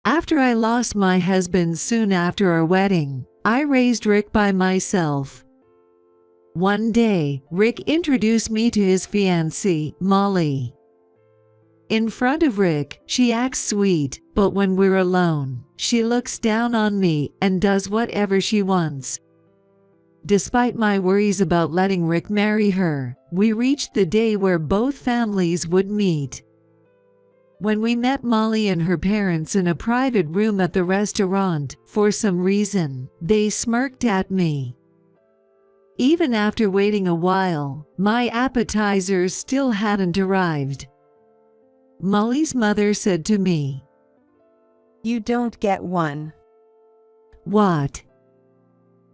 After I lost my husband soon after our wedding, I raised Rick by myself. One day, Rick introduced me to his fiancée, Molly. In front of Rick, she acts sweet, but when we're alone, she looks down on me and does whatever she wants. Despite my worries about letting Rick marry her, we reached the day where both families would meet. When we met Molly and her parents in a private room at the restaurant, for some reason, they smirked at me. Even after waiting a while, my appetizers still hadn't arrived. Molly's mother said to me, "You don't get one." "What?"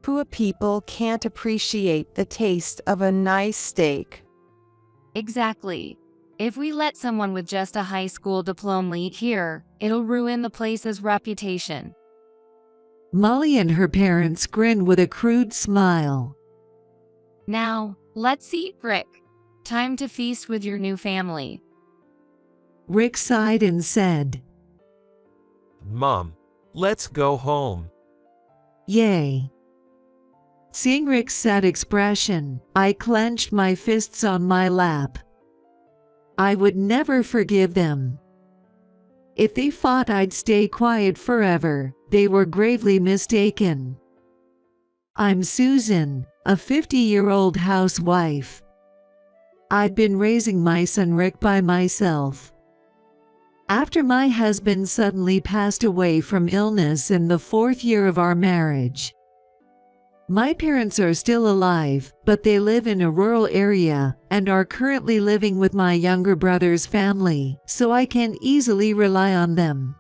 "Poor people can't appreciate the taste of a nice steak." Exactly. If we let someone with just a high school diploma eat here, it'll ruin the place's reputation. Molly and her parents grinned with a crude smile. Now, let's eat, Rick. Time to feast with your new family. Rick sighed and said, "Mom, let's go home." "Yay." Seeing Rick's sad expression, I clenched my fists on my lap. I would never forgive them. If they thought I'd stay quiet forever, they were gravely mistaken. I'm Susan, a 50-year-old housewife. I'd been raising my son Rick by myself. After my husband suddenly passed away from illness in the 4th year of our marriage. My parents are still alive, but they live in a rural area and are currently living with my younger brother's family, so I can easily rely on them.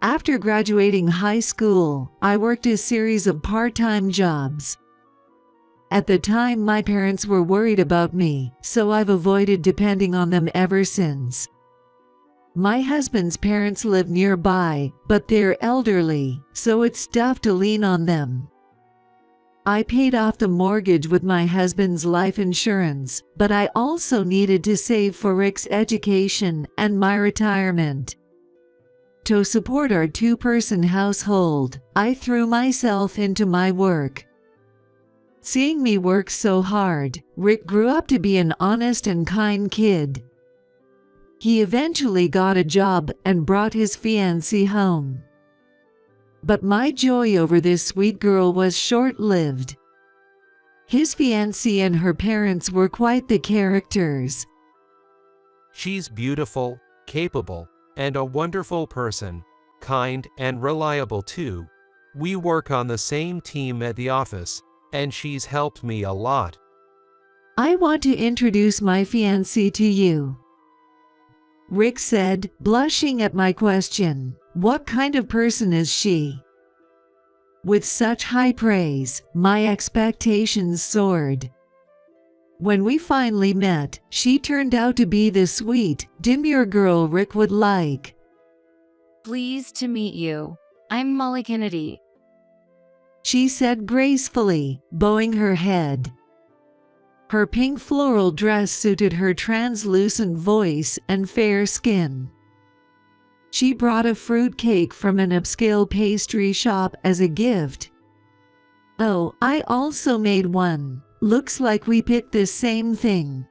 After graduating high school, I worked a series of part-time jobs. At the time, my parents were worried about me, so I've avoided depending on them ever since. My husband's parents live nearby, but they're elderly, so it's tough to lean on them. I paid off the mortgage with my husband's life insurance, but I also needed to save for Rick's education and my retirement. To support our 2-person household, I threw myself into my work. Seeing me work so hard, Rick grew up to be an honest and kind kid. He eventually got a job and brought his fiancée home. But my joy over this sweet girl was short-lived. His fiancée and her parents were quite the characters. She's beautiful, capable, and a wonderful person, kind and reliable too. We work on the same team at the office, and she's helped me a lot. I want to introduce my fiancée to you," Rick said, blushing at my question. "What kind of person is she?" With such high praise, my expectations soared. When we finally met, she turned out to be the sweet, demure girl Rick would like. Pleased to meet you. I'm Molly Kennedy. She said gracefully, bowing her head. Her pink floral dress suited her translucent voice and fair skin. She brought a fruit cake from an upscale pastry shop as a gift. "Oh, I also made one. Looks like we picked the same thing."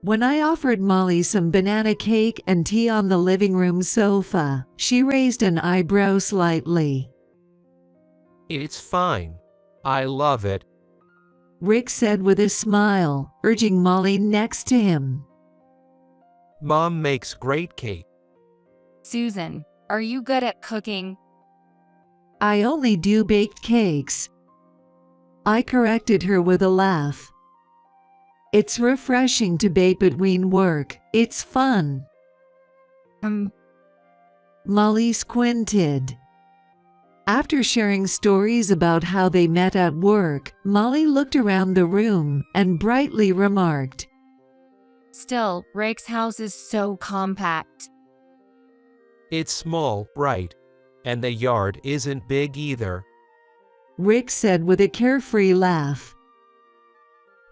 When I offered Molly some banana cake and tea on the living room sofa, she raised an eyebrow slightly. "It's fine. I love it," Rick said with a smile, urging Molly next to him. "Mom makes great cake." Susan, are you good at cooking? "I only do baked cakes," I corrected her with a laugh. "It's refreshing to bake between work. It's fun." Molly squinted. After sharing stories about how they met at work, Molly looked around the room and brightly remarked, Still, Rick's house is so compact. "It's small, right? And the yard isn't big either." Rick said with a carefree laugh.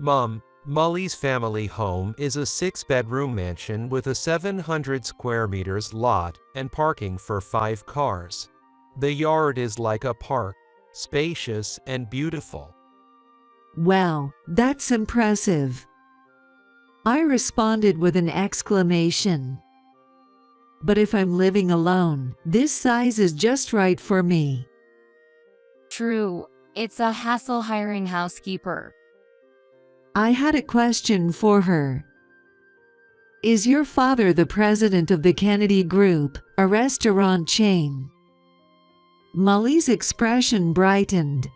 "Mom, Molly's family home is a 6-bedroom mansion with a 700 square meters lot and parking for 5 cars. The yard is like a park, spacious and beautiful. Wow, that's impressive. I responded with an exclamation. But if I'm living alone, this size is just right for me. True, it's a hassle hiring housekeeper. I had a question for her. Is your father the president of the Kennedy Group, a restaurant chain? Molly's expression brightened.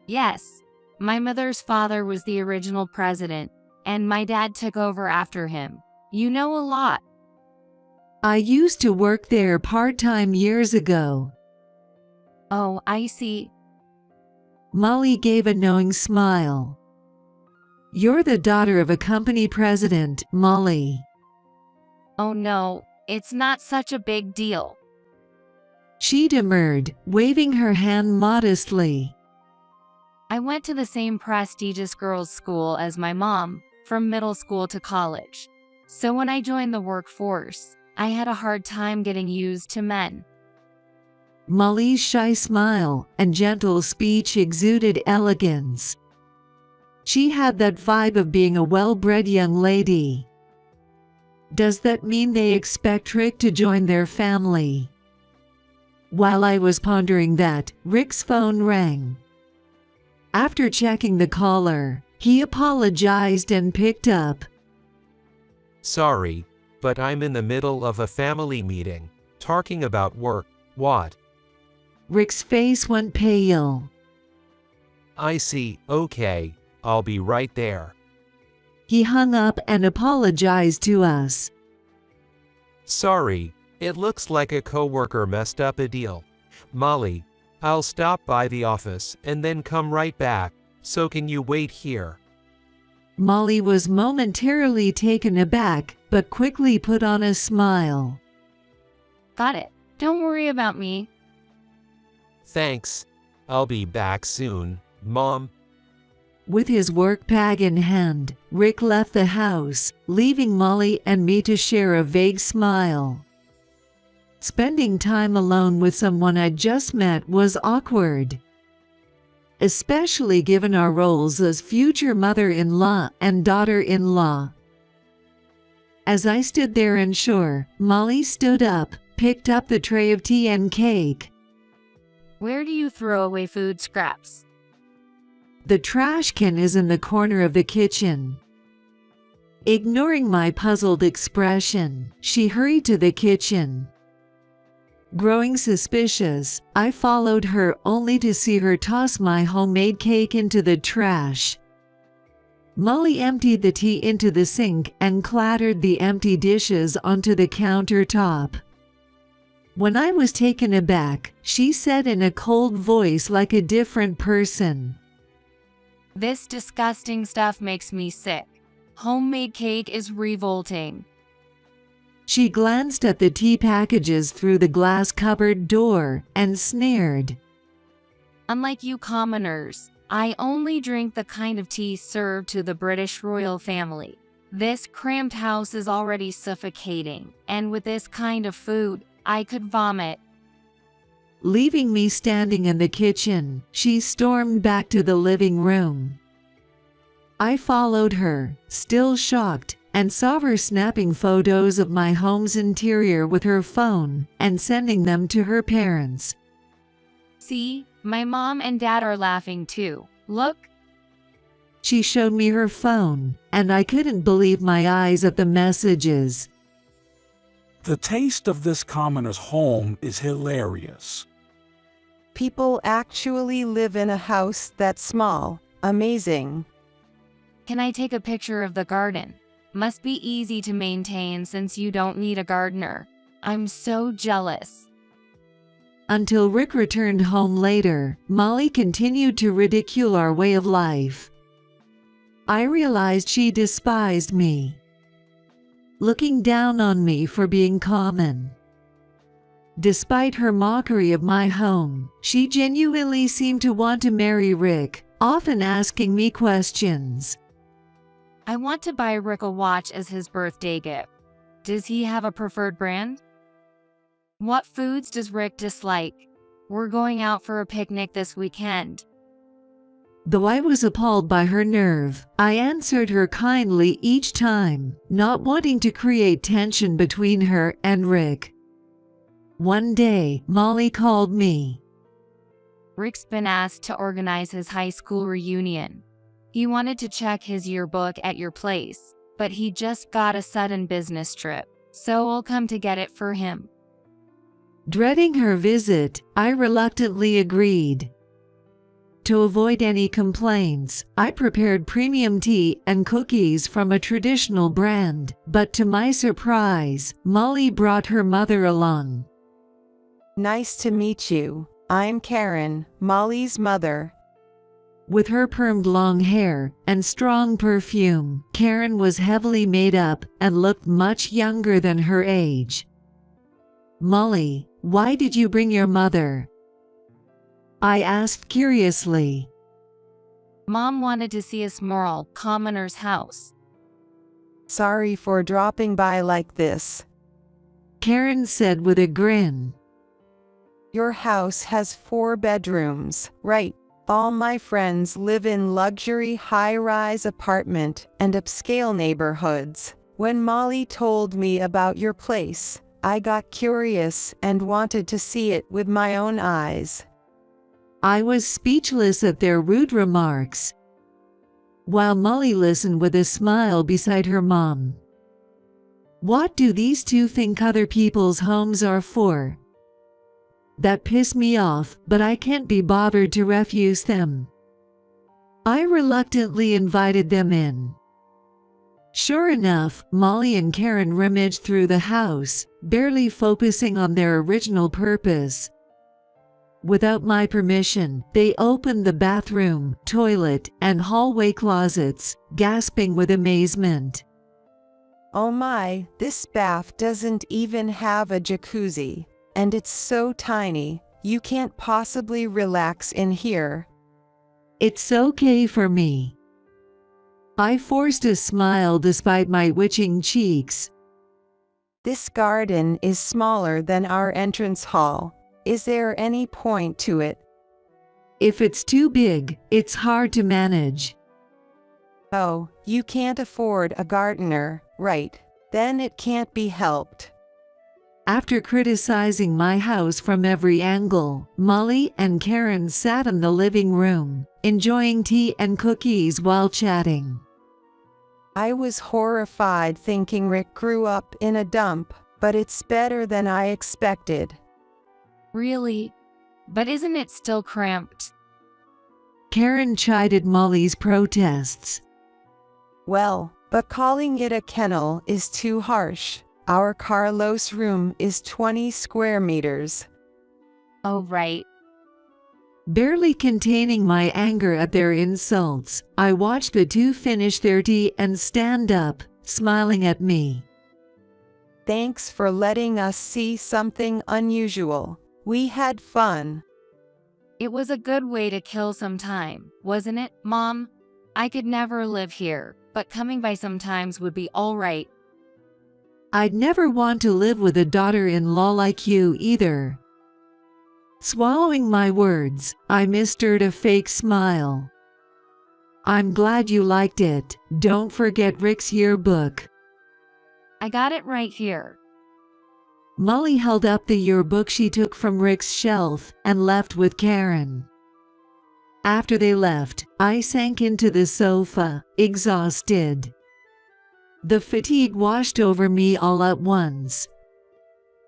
Yes, my mother's father was the original president, and my dad took over after him. You know a lot. I used to work there part-time years ago. Oh, I see. Molly gave a knowing smile. You're the daughter of a company president, Molly. Oh no, it's not such a big deal. She demurred, waving her hand modestly. I went to the same prestigious girls' school as my mom, from middle school to college. So when I joined the workforce, I had a hard time getting used to men. Molly's shy smile and gentle speech exuded elegance. She had that vibe of being a well-bred young lady. Does that mean they expect Rick to join their family? While I was pondering that, Rick's phone rang. After checking the caller, he apologized and picked up. Sorry, but I'm in the middle of a family meeting, talking about work. What? Rick's face went pale. I see, okay, I'll be right there. He hung up and apologized to us. Sorry, it looks like a coworker messed up a deal. Molly, I'll stop by the office and then come right back, so can you wait here? Molly was momentarily taken aback, but quickly put on a smile. Got it. Don't worry about me. Thanks. I'll be back soon, Mom. With his work bag in hand, Rick left the house, leaving Molly and me to share a vague smile. Spending time alone with someone I'd just met was awkward, especially given our roles as future mother-in-law and daughter-in-law. As I stood there unsure, Molly stood up, picked up the tray of tea and cake. Where do you throw away food scraps? The trash can is in the corner of the kitchen. Ignoring my puzzled expression, she hurried to the kitchen. Growing suspicious, I followed her only to see her toss my homemade cake into the trash. Molly emptied the tea into the sink and clattered the empty dishes onto the countertop. When I was taken aback, she said in a cold voice like a different person, This disgusting stuff makes me sick. Homemade cake is revolting. She glanced at the tea packages through the glass cupboard door and sneered. Unlike you commoners, I only drink the kind of tea served to the British royal family. This cramped house is already suffocating, and with this kind of food, I could vomit. Leaving me standing in the kitchen, she stormed back to the living room. I followed her, still shocked, and saw her snapping photos of my home's interior with her phone and sending them to her parents. See, my mom and dad are laughing too. Look. She showed me her phone, and I couldn't believe my eyes at the messages. The taste of this commoner's home is hilarious. People actually live in a house that small. Amazing. Can I take a picture of the garden? Must be easy to maintain since you don't need a gardener. I'm so jealous. Until Rick returned home later, Molly continued to ridicule our way of life. I realized she despised me, looking down on me for being common. Despite her mockery of my home, she genuinely seemed to want to marry Rick, often asking me questions. I want to buy Rick a watch as his birthday gift. Does he have a preferred brand? What foods does Rick dislike? We're going out for a picnic this weekend. Though I was appalled by her nerve, I answered her kindly each time, not wanting to create tension between her and Rick. One day, Molly called me. Rick's been asked to organize his high school reunion. He wanted to check his yearbook at your place, but he just got a sudden business trip, so I'll come to get it for him. Dreading her visit, I reluctantly agreed. To avoid any complaints, I prepared premium tea and cookies from a traditional brand, but to my surprise, Molly brought her mother along. Nice to meet you. I'm Karen, Molly's mother. With her permed long hair and strong perfume, Karen was heavily made up and looked much younger than her age. Molly, why did you bring your mother? I asked curiously. Mom wanted to see a small commoner's house. Sorry for dropping by like this. Karen said with a grin. Your house has 4 bedrooms, right? All my friends live in luxury high-rise apartment and upscale neighborhoods. When Molly told me about your place, I got curious and wanted to see it with my own eyes. I was speechless at their rude remarks, while Molly listened with a smile beside her mom. What do these two think other people's homes are for? That pissed me off, but I can't be bothered to refuse them. I reluctantly invited them in. Sure enough, Molly and Karen rummaged through the house, barely focusing on their original purpose. Without my permission, they opened the bathroom, toilet, and hallway closets, gasping with amazement. Oh my, this bath doesn't even have a jacuzzi. And it's so tiny, you can't possibly relax in here. It's okay for me. I forced a smile despite my twitching cheeks. This garden is smaller than our entrance hall. Is there any point to it? If it's too big, it's hard to manage. Oh, you can't afford a gardener, right? Then it can't be helped. After criticizing my house from every angle, Molly and Karen sat in the living room, enjoying tea and cookies while chatting. I was horrified thinking Rick grew up in a dump, but it's better than I expected. Really? But isn't it still cramped? Karen chided Molly's protests. Well, but calling it a kennel is too harsh. Our Carlos room is 20 square meters. Oh, right. Barely containing my anger at their insults, I watched the two finish their tea and stand up, smiling at me. Thanks for letting us see something unusual. We had fun. It was a good way to kill some time, wasn't it, Mom? I could never live here, but coming by sometimes would be all right. I'd never want to live with a daughter-in-law like you either. Swallowing my words, I mustered a fake smile. I'm glad you liked it. Don't forget Rick's yearbook. I got it right here. Molly held up the yearbook she took from Rick's shelf and left with Karen. After they left, I sank into the sofa, exhausted. The fatigue washed over me all at once.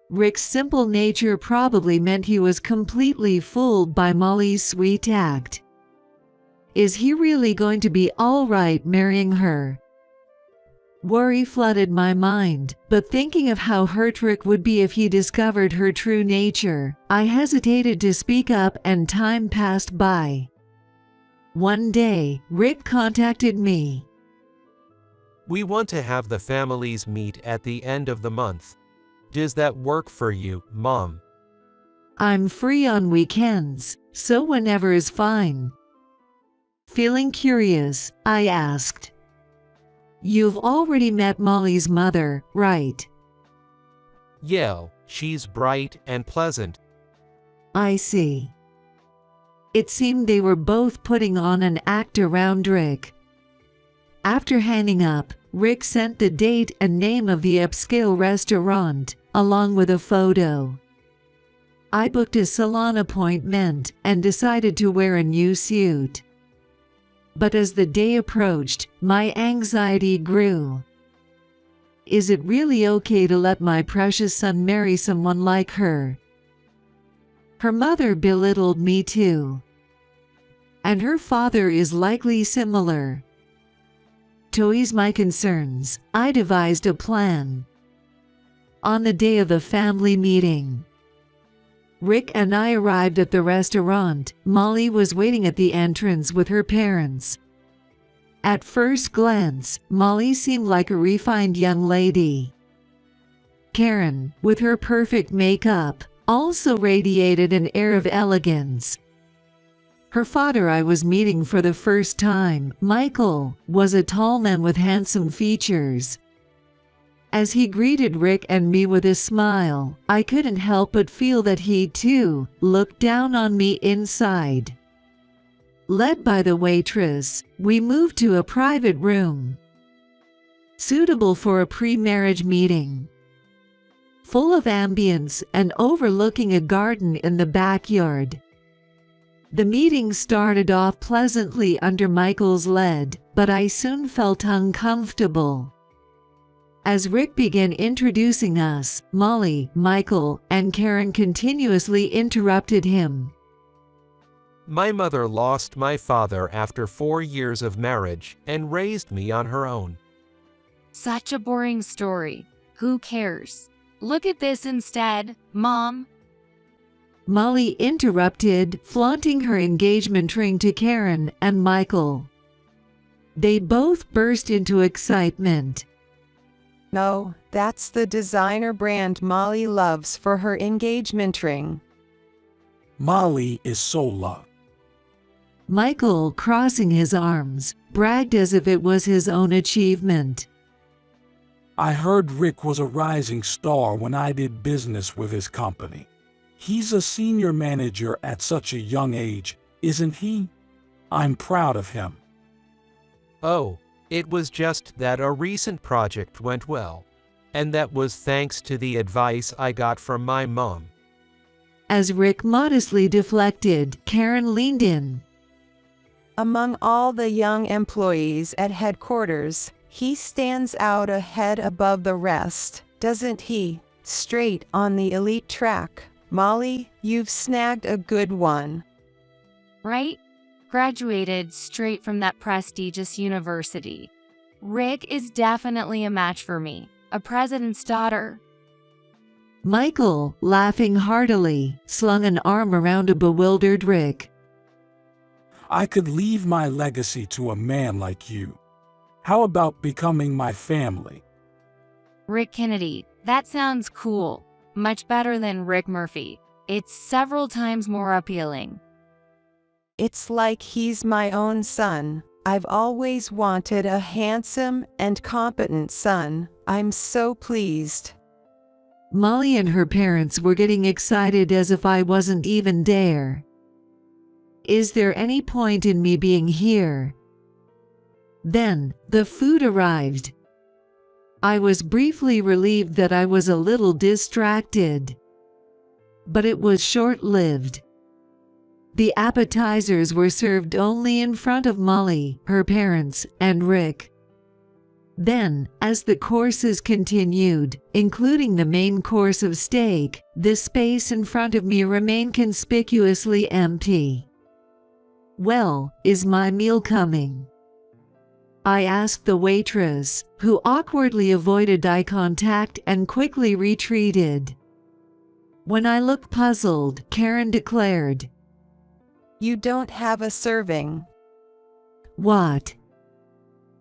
Rick's simple nature probably meant he was completely fooled by Molly's sweet act. Is he really going to be all right marrying her? Worry flooded my mind, but thinking of how hurt Rick would be if he discovered her true nature, I hesitated to speak up and time passed by. One day, Rick contacted me. We want to have the families meet at the end of the month. Does that work for you, Mom? I'm free on weekends, so whenever is fine. Feeling curious, I asked. You've already met Molly's mother, right? Yeah, she's bright and pleasant. I see. It seemed they were both putting on an act around Rick. After hanging up, Rick sent the date and name of the upscale restaurant, along with a photo. I booked a salon appointment and decided to wear a new suit. But as the day approached, my anxiety grew. Is it really okay to let my precious son marry someone like her? Her mother belittled me too. And her father is likely similar. To ease my concerns, I devised a plan. On the day of the family meeting, Rick and I arrived at the restaurant. Molly was waiting at the entrance with her parents. At first glance, Molly seemed like a refined young lady. Karen, with her perfect makeup, also radiated an air of elegance. Her father I was meeting for the first time, Michael, was a tall man with handsome features. As he greeted Rick and me with a smile, I couldn't help but feel that he, too, looked down on me inside. Led by the waitress, we moved to a private room, suitable for a pre-marriage meeting, full of ambience and overlooking a garden in the backyard. The meeting started off pleasantly under Michael's lead, but I soon felt uncomfortable. As Rick began introducing us, Molly, Michael, and Karen continuously interrupted him. My mother lost my father after 4 years of marriage and raised me on her own. Such a boring story. Who cares? Look at this instead, Mom. Molly interrupted, flaunting her engagement ring to Karen and Michael. They both burst into excitement. No, that's the designer brand Molly loves for her engagement ring. Molly is so loved. Michael, crossing his arms, bragged as if it was his own achievement. I heard Rick was a rising star when I did business with his company. He's a senior manager at such a young age, isn't he? I'm proud of him. Oh, it was just that a recent project went well, and that was thanks to the advice I got from my mom. As Rick modestly deflected, Karen leaned in. Among all the young employees at headquarters, he stands out a head above the rest, doesn't he? Straight on the elite track. Molly, you've snagged a good one. Right? Graduated straight from that prestigious university. Rick is definitely a match for me, a president's daughter. Michael, laughing heartily, slung an arm around a bewildered Rick. I could leave my legacy to a man like you. How about becoming my family? Rick Kennedy, that sounds cool. Much better than Rick Murphy. It's several times more appealing. It's like he's my own son. I've always wanted a handsome and competent son. I'm so pleased. Molly and her parents were getting excited as if I wasn't even there. Is there any point in me being here? Then, the food arrived. I was briefly relieved that I was a little distracted. But it was short-lived. The appetizers were served only in front of Molly, her parents, and Rick. Then, as the courses continued, including the main course of steak, the space in front of me remained conspicuously empty. Well, is my meal coming? I asked the waitress, who awkwardly avoided eye contact and quickly retreated. When I looked puzzled, Karen declared, You don't have a serving. What?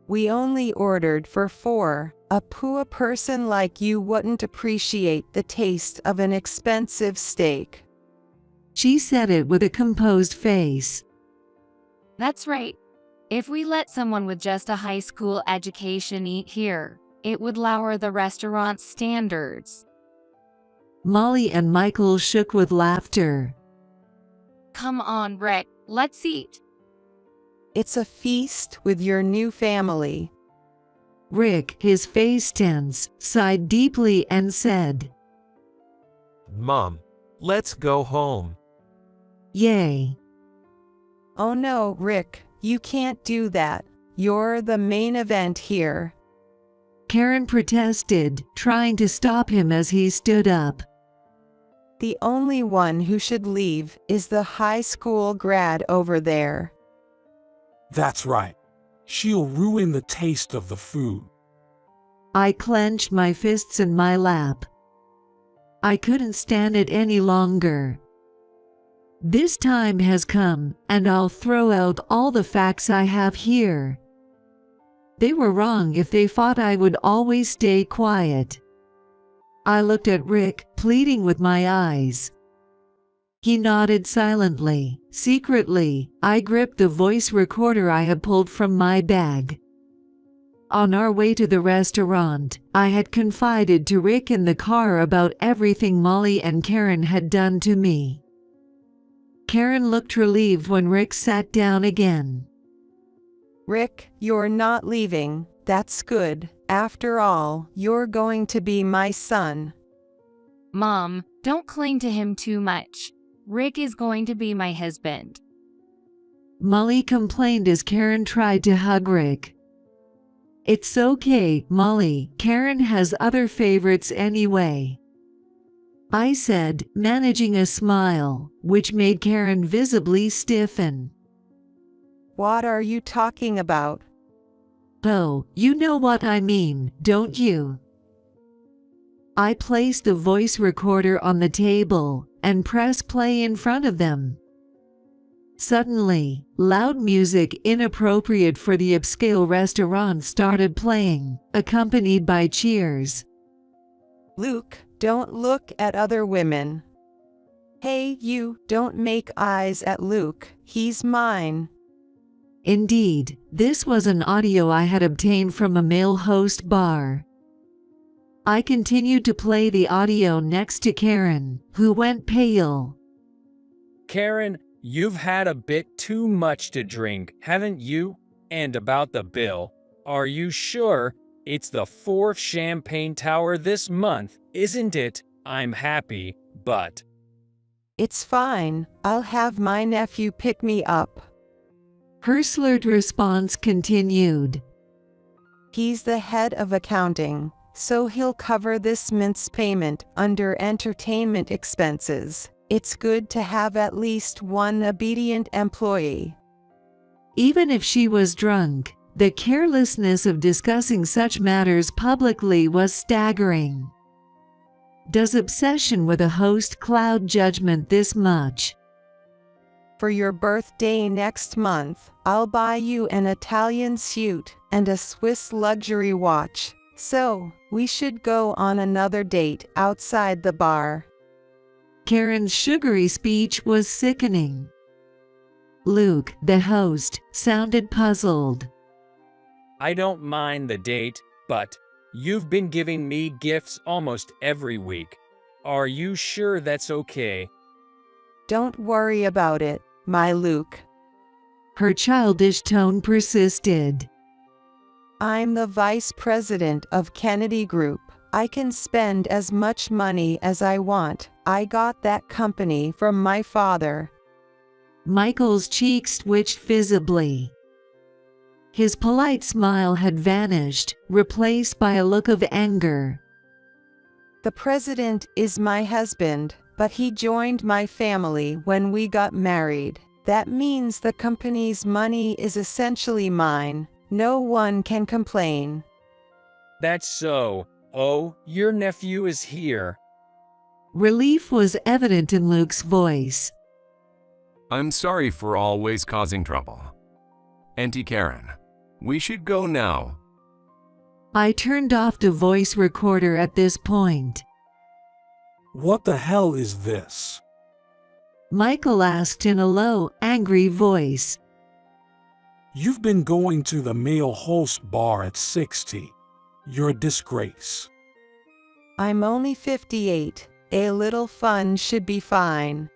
We only ordered for 4. A poor person like you wouldn't appreciate the taste of an expensive steak. She said it with a composed face. That's right. If we let someone with just a high school education eat here, it would lower the restaurant's standards. Molly and Michael shook with laughter. Come on, Rick, let's eat. It's a feast with your new family. Rick, his face tense, sighed deeply and said, Mom, let's go home. "Yay." Oh no, Rick, you can't do that. You're the main event here. Karen protested, trying to stop him as he stood up. The only one who should leave is the high school grad over there. That's right. She'll ruin the taste of the food. I clenched my fists in my lap. I couldn't stand it any longer. This time has come, and I'll throw out all the facts I have here. They were wrong if they thought I would always stay quiet. I looked at Rick, pleading with my eyes. He nodded silently. Secretly, I gripped the voice recorder I had pulled from my bag. On our way to the restaurant, I had confided to Rick in the car about everything Molly and Karen had done to me. Karen looked relieved when Rick sat down again. Rick, you're not leaving. That's good. After all, you're going to be my son. Mom, don't cling to him too much. Rick is going to be my husband. Molly complained as Karen tried to hug Rick. It's okay, Molly. Karen has other favorites anyway, I said, managing a smile, which made Karen visibly stiffen. What are you talking about? Oh, you know what I mean, don't you? I placed the voice recorder on the table and pressed play in front of them. Suddenly, loud music inappropriate for the upscale restaurant started playing, accompanied by cheers. Luke, don't look at other women. Hey, you, don't make eyes at Luke. He's mine. Indeed, this was an audio I had obtained from a male host bar. I continued to play the audio next to Karen, who went pale. Karen, you've had a bit too much to drink, haven't you? And about the bill, are you sure? It's the 4th champagne tower this month, isn't it? I'm happy, but... It's fine. I'll have my nephew pick me up. Her slurred response continued. He's the head of accounting, so he'll cover this month's payment under entertainment expenses. It's good to have at least one obedient employee. Even if she was drunk, the carelessness of discussing such matters publicly was staggering. Does obsession with a host cloud judgment this much? For your birthday next month, I'll buy you an Italian suit and a Swiss luxury watch. So, we should go on another date outside the bar. Karen's sugary speech was sickening. Luke, the host, sounded puzzled. I don't mind the date, but you've been giving me gifts almost every week. Are you sure that's okay? Don't worry about it, my Luke. Her childish tone persisted. I'm the vice president of Kennedy Group. I can spend as much money as I want. I got that company from my father. Michael's cheeks twitched visibly. His polite smile had vanished, replaced by a look of anger. The president is my husband, but he joined my family when we got married. That means the company's money is essentially mine. No one can complain. That's so. Oh, your nephew is here. Relief was evident in Luke's voice. I'm sorry for always causing trouble. Auntie Karen, we should go now. I turned off the voice recorder at this point. What the hell is this? Michael asked in a low, angry voice. You've been going to the male host bar at 60. You're a disgrace. I'm only 58. A little fun should be fine.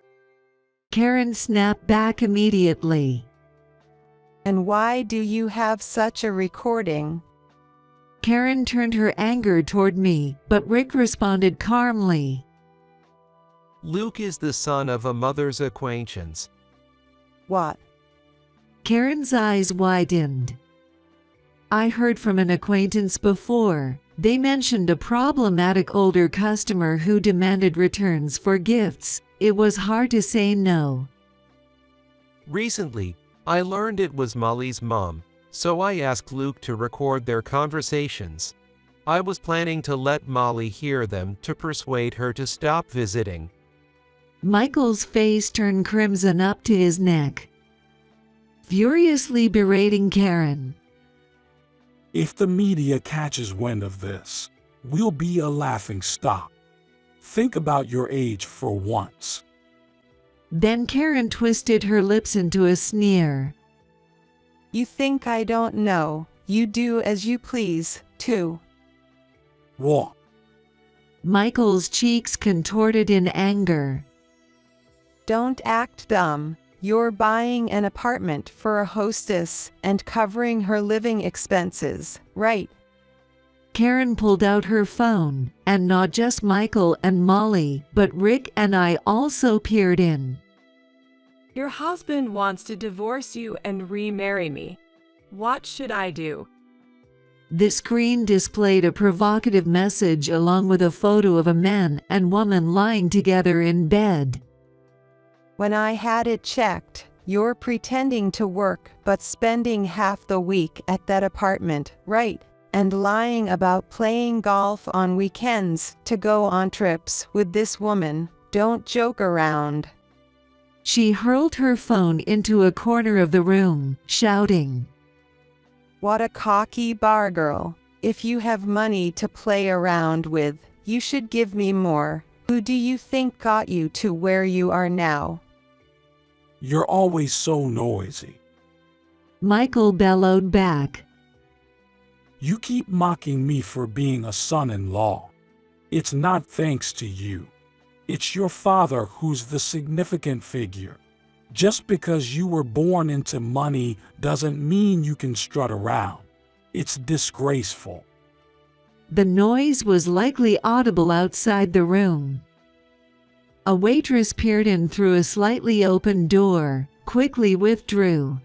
Karen snapped back immediately. And why do you have such a recording? Karen turned her anger toward me, but Rick responded calmly. Luke is the son of a mother's acquaintance. What? Karen's eyes widened. I heard from an acquaintance before. They mentioned a problematic older customer who demanded returns for gifts. It was hard to say no. Recently, I learned it was Molly's mom, so I asked Luke to record their conversations. I was planning to let Molly hear them to persuade her to stop visiting. Michael's face turned crimson up to his neck, furiously berating Karen. If the media catches wind of this, we'll be a laughing stock. Think about your age for once. Then Karen twisted her lips into a sneer. You think I don't know? You do as you please, too. What? Michael's cheeks contorted in anger. Don't act dumb. You're buying an apartment for a hostess and covering her living expenses, right? Karen pulled out her phone, and not just Michael and Molly, but Rick and I also peered in. Your husband wants to divorce you and remarry me. What should I do? The screen displayed a provocative message along with a photo of a man and woman lying together in bed. When I had it checked, you're pretending to work but spending half the week at that apartment, right? And lying about playing golf on weekends to go on trips with this woman. Don't joke around. She hurled her phone into a corner of the room, shouting, What a cocky bar girl. If you have money to play around with, you should give me more. Who do you think got you to where you are now? You're always so noisy. Michael bellowed back. You keep mocking me for being a son-in-law. It's not thanks to you. It's your father who's the significant figure. Just because you were born into money doesn't mean you can strut around. It's disgraceful. The noise was likely audible outside the room. A waitress peered in through a slightly open door, quickly withdrew,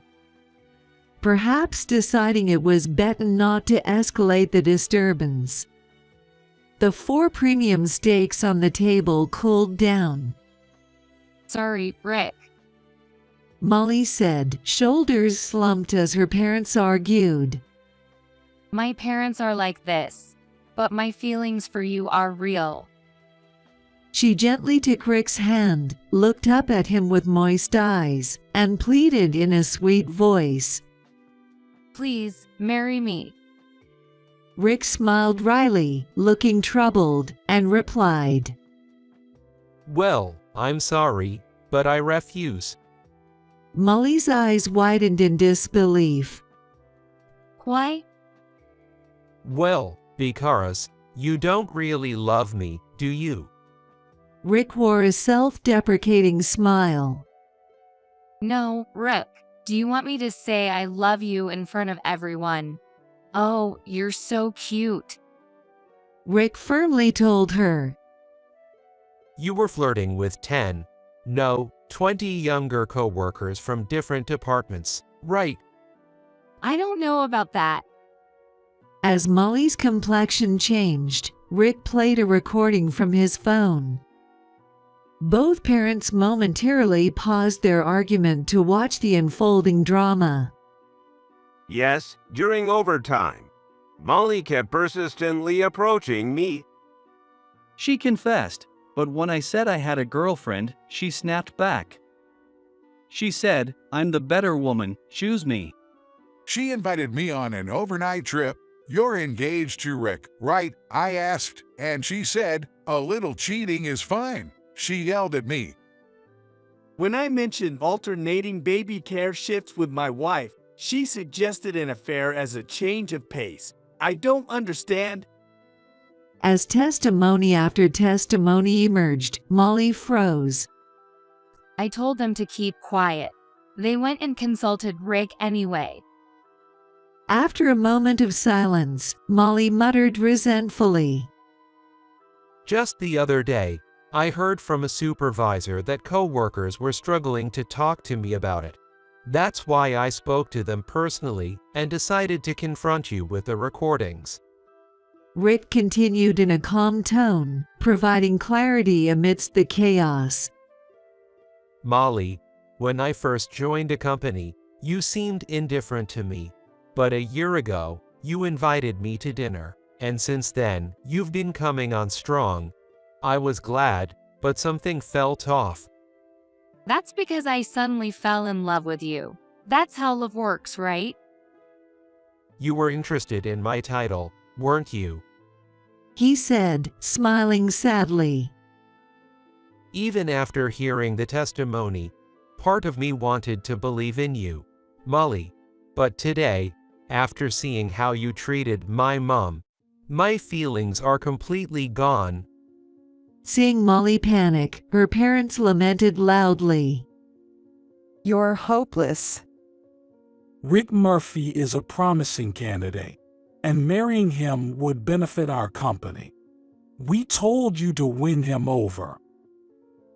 perhaps deciding it was better not to escalate the disturbance. The 4 premium steaks on the table cooled down. Sorry, Rick. Molly said, shoulders slumped as her parents argued. My parents are like this, but my feelings for you are real. She gently took Rick's hand, looked up at him with moist eyes, and pleaded in a sweet voice. Please, marry me. Rick smiled wryly, looking troubled, and replied, Well, I'm sorry, but I refuse. Molly's eyes widened in disbelief. Why? Well, because you don't really love me, do you? Rick wore a self-deprecating smile. No, Rick. Do you want me to say I love you in front of everyone? Oh, you're so cute. Rick firmly told her. You were flirting with 10, no, 20 younger co-workers from different departments, right? I don't know about that. As Molly's complexion changed, Rick played a recording from his phone. Both parents momentarily paused their argument to watch the unfolding drama. Yes, during overtime. Molly kept persistently approaching me. She confessed, but when I said I had a girlfriend, she snapped back. She said, I'm the better woman, choose me. She invited me on an overnight trip. You're engaged to Rick, right? I asked, and she said, a little cheating is fine. She yelled at me. When I mentioned alternating baby care shifts with my wife, She suggested an affair as a change of pace. I don't understand. As testimony after testimony emerged, Molly froze. I told them to keep quiet. They went and consulted Rick anyway. After a moment of silence, Molly muttered resentfully. Just the other day, I heard from a supervisor that co-workers were struggling to talk to me about it. That's why I spoke to them personally and decided to confront you with the recordings. Rick continued in a calm tone, providing clarity amidst the chaos. Molly, when I first joined a company, you seemed indifferent to me. But a year ago, you invited me to dinner, and since then, you've been coming on strong. I was glad, but something felt off. That's because I suddenly fell in love with you. That's how love works, right? You were interested in my title, weren't you? He said, smiling sadly. Even after hearing the testimony, part of me wanted to believe in you, Molly. But today, after seeing how you treated my mom, my feelings are completely gone. Seeing Molly panic, her parents lamented loudly. You're hopeless. Rick Murphy is a promising candidate, and marrying him would benefit our company. We told you to win him over.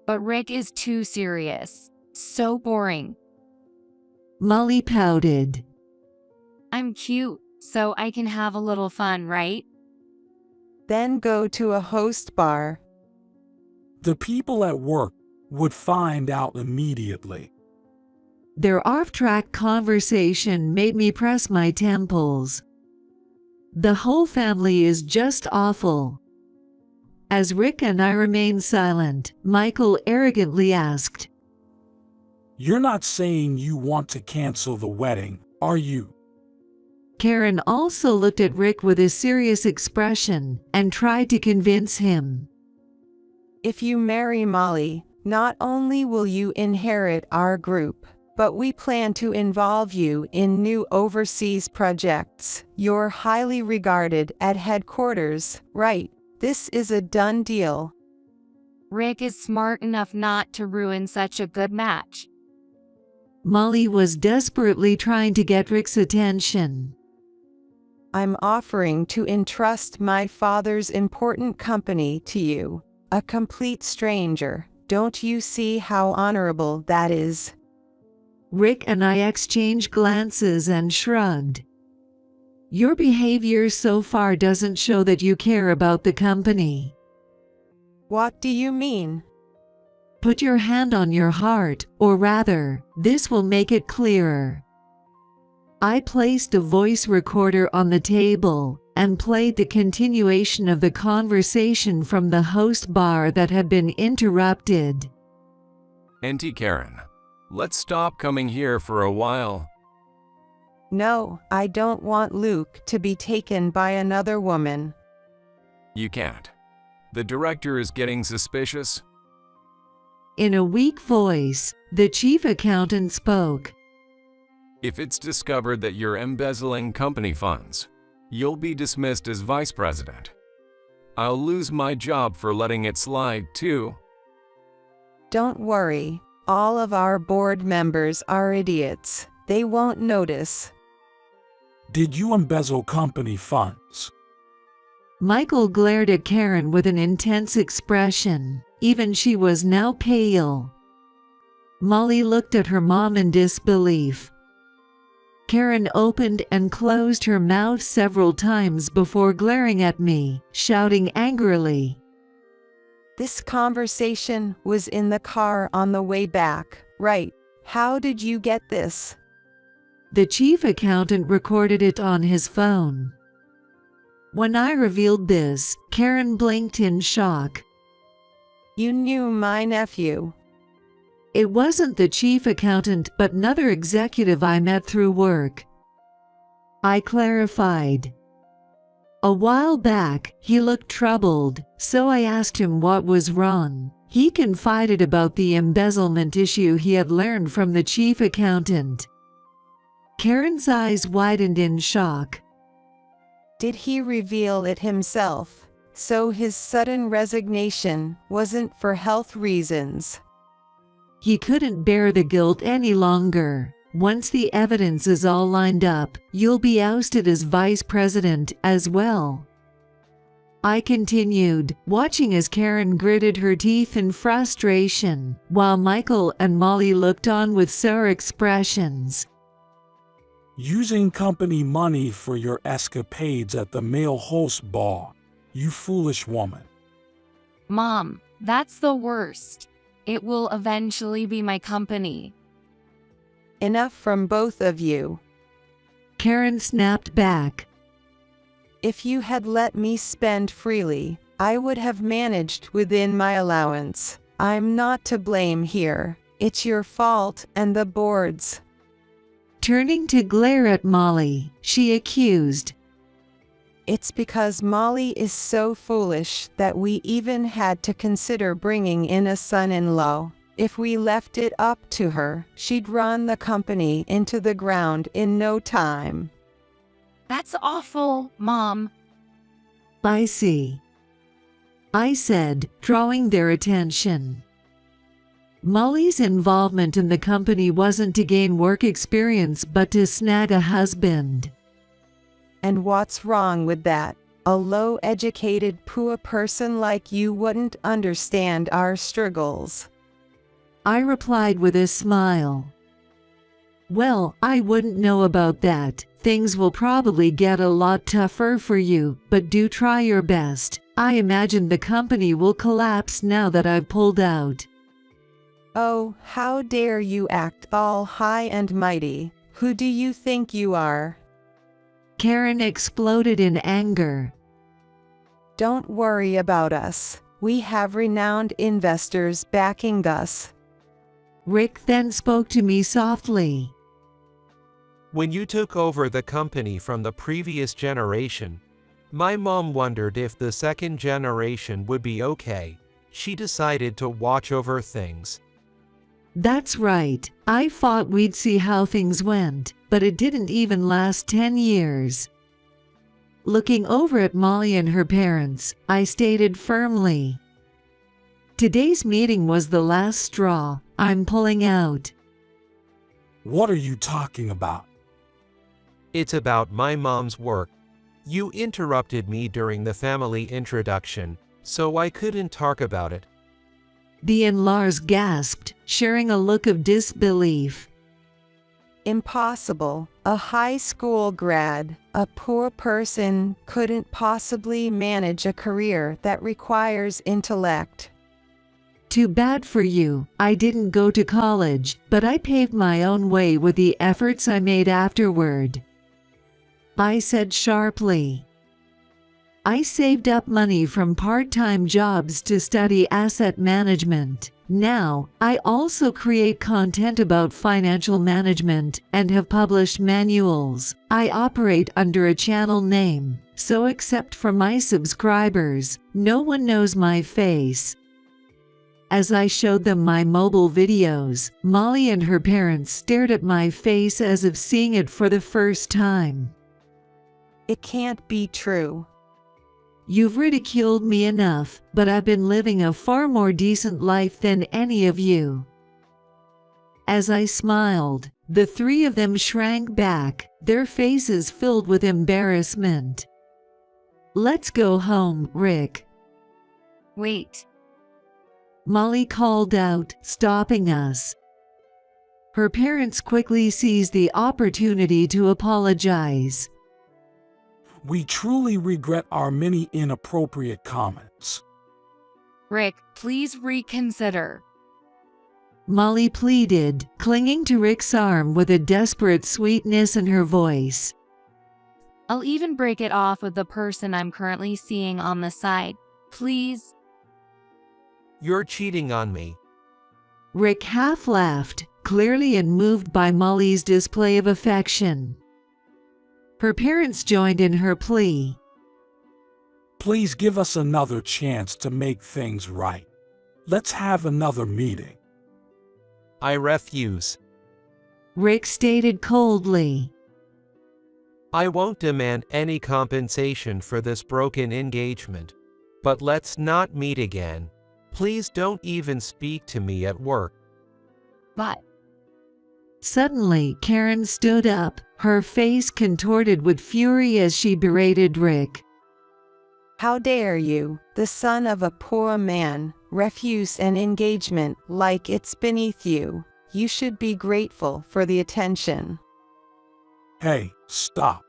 But Rick is too serious. So boring. Molly pouted. I'm cute, so I can have a little fun, right? Then go to a host bar. The people at work would find out immediately. Their off-track conversation made me press my temples. The whole family is just awful. As Rick and I remained silent, Michael arrogantly asked, You're not saying you want to cancel the wedding, are you? Karen also looked at Rick with a serious expression and tried to convince him. If you marry Molly, not only will you inherit our group, but we plan to involve you in new overseas projects. You're highly regarded at headquarters, right? This is a done deal. Rick is smart enough not to ruin such a good match. Molly was desperately trying to get Rick's attention. I'm offering to entrust my father's important company to you, a complete stranger. Don't you see how honorable that is? Rick and I exchanged glances and shrugged. Your behavior so far doesn't show that you care about the company. What do you mean? Put your hand on your heart, or rather, this will make it clearer. I placed a voice recorder on the table and played the continuation of the conversation from the host bar that had been interrupted. Auntie Karen, let's stop coming here for a while. No, I don't want Luke to be taken by another woman. You can't. The director is getting suspicious. In a weak voice, the chief accountant spoke. If it's discovered that you're embezzling company funds, you'll be dismissed as vice president. I'll lose my job for letting it slide, too. Don't worry, all of our board members are idiots. They won't notice. Did you embezzle company funds? Michael glared at Karen with an intense expression. Even she was now pale. Molly looked at her mom in disbelief. Karen opened and closed her mouth several times before glaring at me, shouting angrily. This conversation was in the car on the way back, right? How did you get this? The chief accountant recorded it on his phone. When I revealed this, Karen blinked in shock. You knew my nephew. It wasn't the chief accountant but another executive I met through work. I clarified. A while back, he looked troubled, so I asked him what was wrong. He confided about the embezzlement issue he had learned from the chief accountant. Karen's eyes widened in shock. Did he reveal it himself? So his sudden resignation wasn't for health reasons. He couldn't bear the guilt any longer. Once the evidence is all lined up, you'll be ousted as vice president as well. I continued, watching as Karen gritted her teeth in frustration, while Michael and Molly looked on with sour expressions. Using company money for your escapades at the male host bar, you foolish woman. Mom, that's the worst. It will eventually be my company. Enough from both of you. Karen snapped back. If you had let me spend freely, I would have managed within my allowance. I'm not to blame here. It's your fault and the board's. Turning to glare at Molly, she accused. It's because Molly is so foolish that we even had to consider bringing in a son-in-law. If we left it up to her, she'd run the company into the ground in no time. That's awful, Mom. I see, I said, drawing their attention. Molly's involvement in the company wasn't to gain work experience but to snag a husband. And what's wrong with that? A low-educated poor person like you wouldn't understand our struggles. I replied with a smile. Well, I wouldn't know about that. Things will probably get a lot tougher for you, but do try your best. I imagine the company will collapse now that I've pulled out. Oh, how dare you act all high and mighty? Who do you think you are? Karen exploded in anger. Don't worry about us. We have renowned investors backing us. Rick then spoke to me softly. When you took over the company from the previous generation, my mom wondered if the second generation would be okay. She decided to watch over things. That's right. I thought we'd see how things went, but it didn't even last 10 years. Looking over at Molly and her parents, I stated firmly. Today's meeting was the last straw. I'm pulling out. What are you talking about? It's about my mom's work. You interrupted me during the family introduction, so I couldn't talk about it. The in-laws gasped, sharing a look of disbelief. Impossible. A high school grad, a poor person, couldn't possibly manage a career that requires intellect. Too bad for you. I didn't go to college, but I paved my own way with the efforts I made afterward. I said sharply. I saved up money from part-time jobs to study asset management. Now, I also create content about financial management and have published manuals. I operate under a channel name, so except for my subscribers, no one knows my face. As I showed them my mobile videos, Molly and her parents stared at my face as if seeing it for the first time. It can't be true. You've ridiculed me enough, but I've been living a far more decent life than any of you. As I smiled, the three of them shrank back, their faces filled with embarrassment. Let's go home, Rick. Wait. Molly called out, stopping us. Her parents quickly seized the opportunity to apologize. We truly regret our many inappropriate comments. Rick, please reconsider. Molly pleaded, clinging to Rick's arm with a desperate sweetness in her voice. I'll even break it off with the person I'm currently seeing on the side. Please. You're cheating on me. Rick half laughed, clearly unmoved by Molly's display of affection. Her parents joined in her plea. Please give us another chance to make things right. Let's have another meeting. I refuse. Rick stated coldly. I won't demand any compensation for this broken engagement, but let's not meet again. Please don't even speak to me at work. But Suddenly, Karen stood up, her face contorted with fury as she berated Rick. How dare you, the son of a poor man, refuse an engagement like it's beneath you? You should be grateful for the attention. Hey, stop.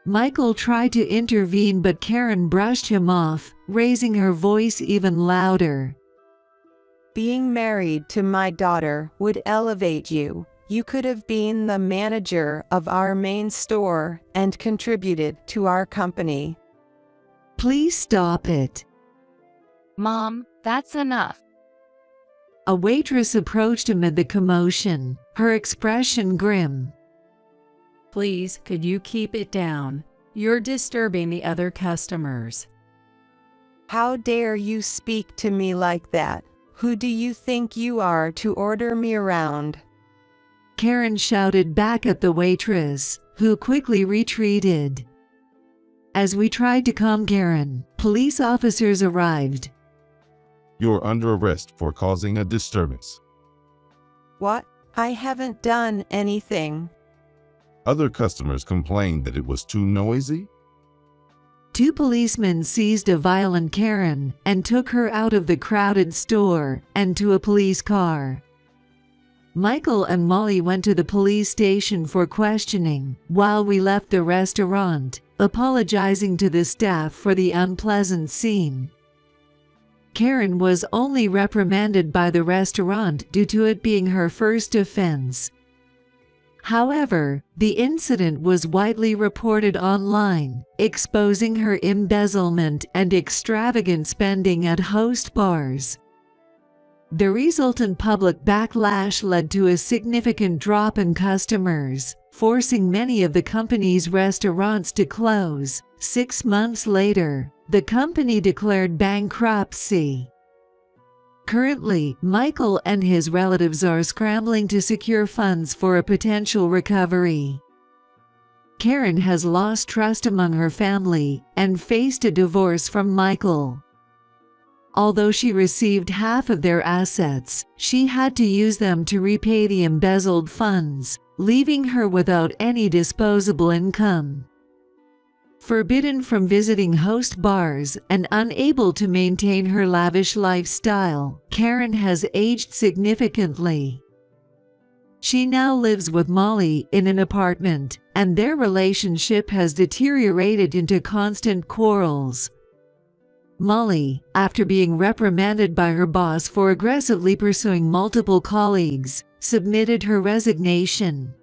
Michael tried to intervene, but Karen brushed him off, raising her voice even louder. Being married to my daughter would elevate you. You could have been the manager of our main store and contributed to our company. Please stop it. Mom, that's enough. A waitress approached amid the commotion, her expression grim. Please, could you keep it down? You're disturbing the other customers. How dare you speak to me like that? Who do you think you are to order me around? Karen shouted back at the waitress, who quickly retreated. As we tried to calm Karen, police officers arrived. You're under arrest for causing a disturbance. What? I haven't done anything. Other customers complained that it was too noisy. 2 policemen seized a violent Karen and took her out of the crowded store and to a police car. Michael and Molly went to the police station for questioning, while we left the restaurant, apologizing to the staff for the unpleasant scene. Karen was only reprimanded by the restaurant due to it being her first offense. However, the incident was widely reported online, exposing her embezzlement and extravagant spending at host bars. The resultant public backlash led to a significant drop in customers, forcing many of the company's restaurants to close. 6 months later, the company declared bankruptcy. Currently, Michael and his relatives are scrambling to secure funds for a potential recovery. Karen has lost trust among her family and faced a divorce from Michael. Although she received half of their assets, she had to use them to repay the embezzled funds, leaving her without any disposable income. Forbidden from visiting host bars and unable to maintain her lavish lifestyle, Karen has aged significantly. She now lives with Molly in an apartment, and their relationship has deteriorated into constant quarrels. Molly, after being reprimanded by her boss for aggressively pursuing multiple colleagues, submitted her resignation.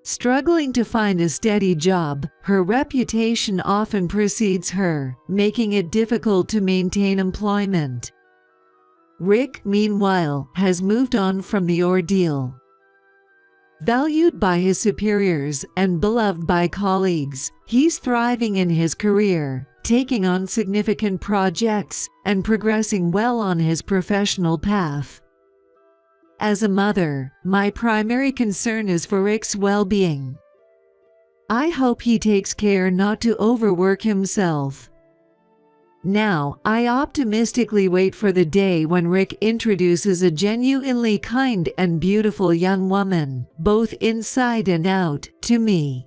Struggling to find a steady job, her reputation often precedes her, making it difficult to maintain employment. Rick, meanwhile, has moved on from the ordeal. Valued by his superiors and beloved by colleagues, he's thriving in his career, taking on significant projects and progressing well on his professional path. As a mother, my primary concern is for Rick's well-being. I hope he takes care not to overwork himself. Now, I optimistically wait for the day when Rick introduces a genuinely kind and beautiful young woman, both inside and out, to me.